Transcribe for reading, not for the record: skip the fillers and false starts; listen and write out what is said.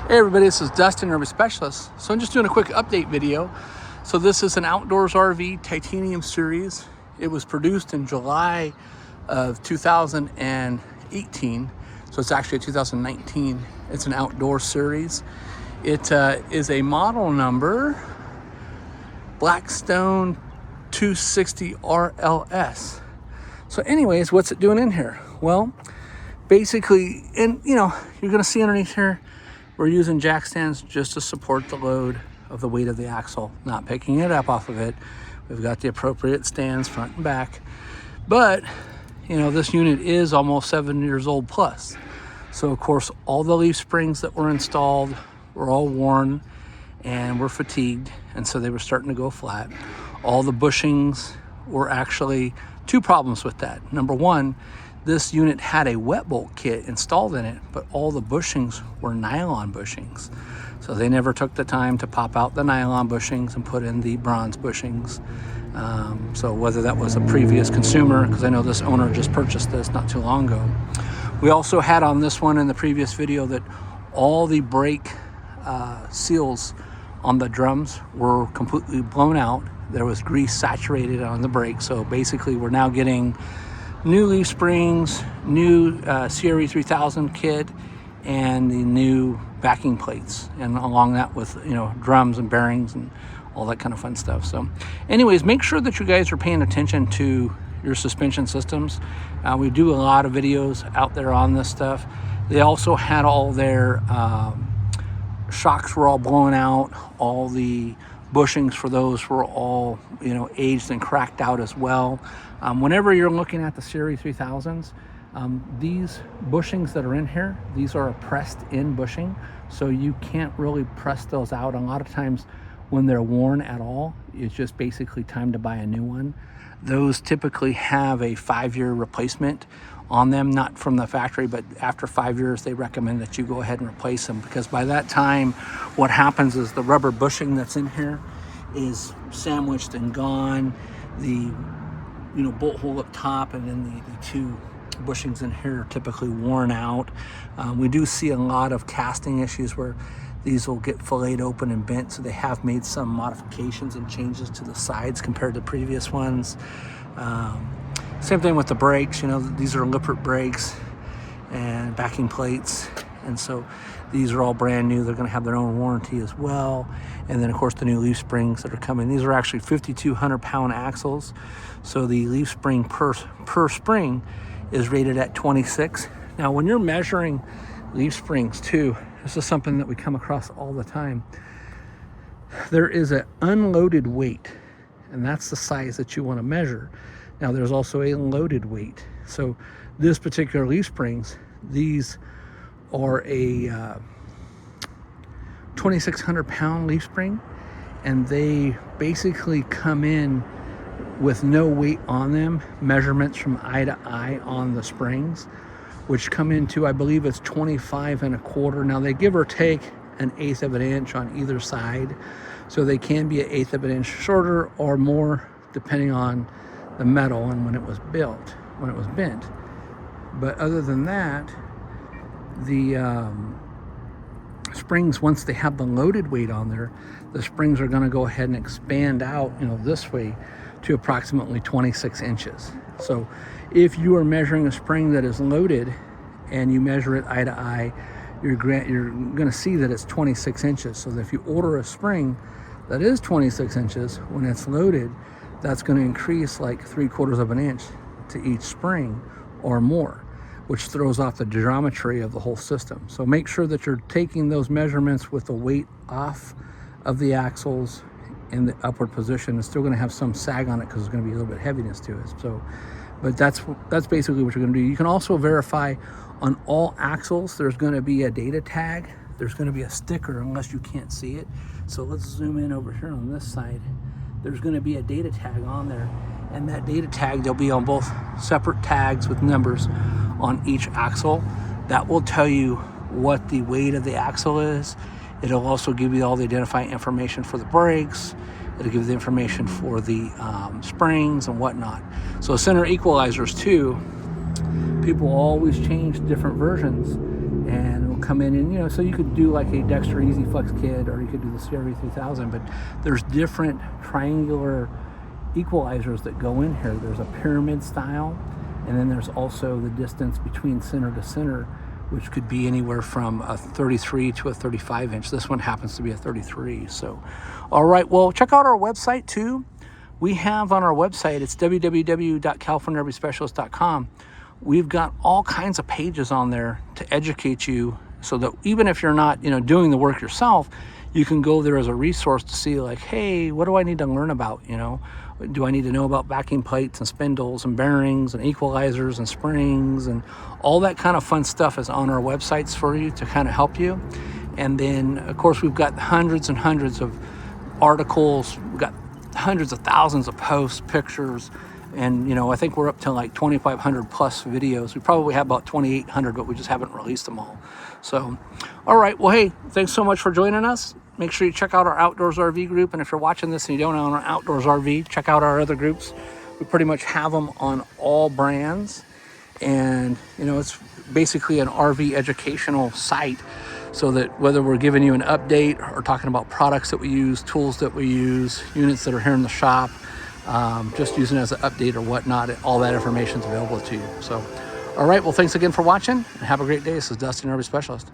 Hey everybody, this is Dustin, Urban Specialist. So I'm just doing a quick update video. So this is an outdoors RV titanium series. It was produced in July of 2018. So it's actually 2019. It's an outdoor series. It is a model number Blackstone 260 RLS. So anyways, what's it doing in here? Well, basically, and you're gonna see underneath here, we're using jack stands just to support the load of the weight of the axle, not picking it up off of it. We've got the appropriate stands front and back. But, this unit is almost 7 years old plus. So of course, all the leaf springs that were installed were all worn and were fatigued. And so they were starting to go flat. All the bushings were actually two problems with that. Number one, this unit had a wet bolt kit installed in it, but all the bushings were nylon bushings. So they never took the time to pop out the nylon bushings and put in the bronze bushings. So whether that was a previous consumer, because I know this owner just purchased this not too long ago. We also had on this one in the previous video that all the brake seals on the drums were completely blown out. There was grease saturated on the brake. So basically we're now getting new leaf springs, new CRE 3000 kit, and the new backing plates, and along that with drums and bearings and all that kind of fun stuff. So anyways, make sure that you guys are paying attention to your suspension systems. We do a lot of videos out there on this stuff. They also had all their shocks were all blown out. All the bushings for those were all aged and cracked out as well. Whenever you're looking at the Series 3000s, these bushings that are in here, these are a pressed in bushing, so you can't really press those out. A lot of times when they're worn at all, it's just basically time to buy a new one. Those typically have a 5-year replacement on them, not from the factory, but after 5 years they recommend that you go ahead and replace them, because by that time what happens is the rubber bushing that's in here is sandwiched and gone. The bolt hole up top, and then the two bushings in here are typically worn out. We do see a lot of casting issues where these will get filleted open and bent, so they have made some modifications and changes to the sides compared to previous ones. Same thing with the brakes. These are Lippert brakes and backing plates, and so these are all brand new. They're going to have their own warranty as well. And then of course the new leaf springs that are coming. These are actually 5,200 pound axles. So the leaf spring per spring is rated at 26. Now when you're measuring leaf springs too, this is something that we come across all the time. There is an unloaded weight, and that's the size that you want to measure. Now there's also a loaded weight. So this particular leaf springs, these are a 2,600 pound leaf spring, and they basically come in with no weight on them, measurements from eye to eye on the springs, which come into, I believe it's 25 1/4. Now they give or take 1/8 of an inch on either side, so they can be 1/8 of an inch shorter or more depending on the metal and when it was built, when it was bent. But other than that, the springs, once they have the loaded weight on there, the springs are going to go ahead and expand out this way to approximately 26 inches. So if you are measuring a spring that is loaded and you measure it eye to eye, you're going to see that it's 26 inches. So that if you order a spring that is 26 inches, when it's loaded, that's going to increase like 3/4 of an inch to each spring or more, which throws off the geometry of the whole system. So make sure that you're taking those measurements with the weight off of the axles in the upward position. It's still going to have some sag on it because there's going to be a little bit of heaviness to it. So, but that's basically what you're going to do. You can also verify on all axles. There's going to be a data tag. There's going to be a sticker unless you can't see it. So let's zoom in over here on this side. There's going to be a data tag on there, and that data tag, they'll be on both separate tags with numbers on each axle. That will tell you what the weight of the axle is. It'll also give you all the identifying information for the brakes. It'll give you the information for the springs and whatnot. So center equalizers too, people always change different versions, and come in and, you know, so you could do like a Dexter Easy Flex kit, or you could do the CRV 3000, but there's different triangular equalizers that go in here. There's a pyramid style, and then there's also the distance between center to center, which could be anywhere from a 33 to a 35 inch. This one happens to be a 33. So, all right, well, check out our website too. We have on our website, it's www.californiarvspecialist.com. We've got all kinds of pages on there to educate you, so that even if you're not, you know, doing the work yourself, you can go there as a resource to see, like, hey, what do I need to learn about? You know, do I need to know about backing plates and spindles and bearings and equalizers and springs, and all that kind of fun stuff is on our websites for you to kind of help you. And then, of course, we've got hundreds and hundreds of articles. We've got hundreds of thousands of posts, pictures, and, you know, I think we're up to like 2,500 plus videos. We probably have about 2,800, but we just haven't released them all. So, all right, well, hey, thanks so much for joining us. Make sure you check out our Outdoors RV group, and if you're watching this and you don't own an Outdoors RV, check out our other groups. We pretty much have them on all brands, and, you know, it's basically an RV educational site, so that whether we're giving you an update or talking about products that we use, tools that we use, units that are here in the shop, just using it as an update or whatnot, all that information is available to you. So, all right, well, thanks again for watching, and have a great day. This is Dustin, RV Specialist.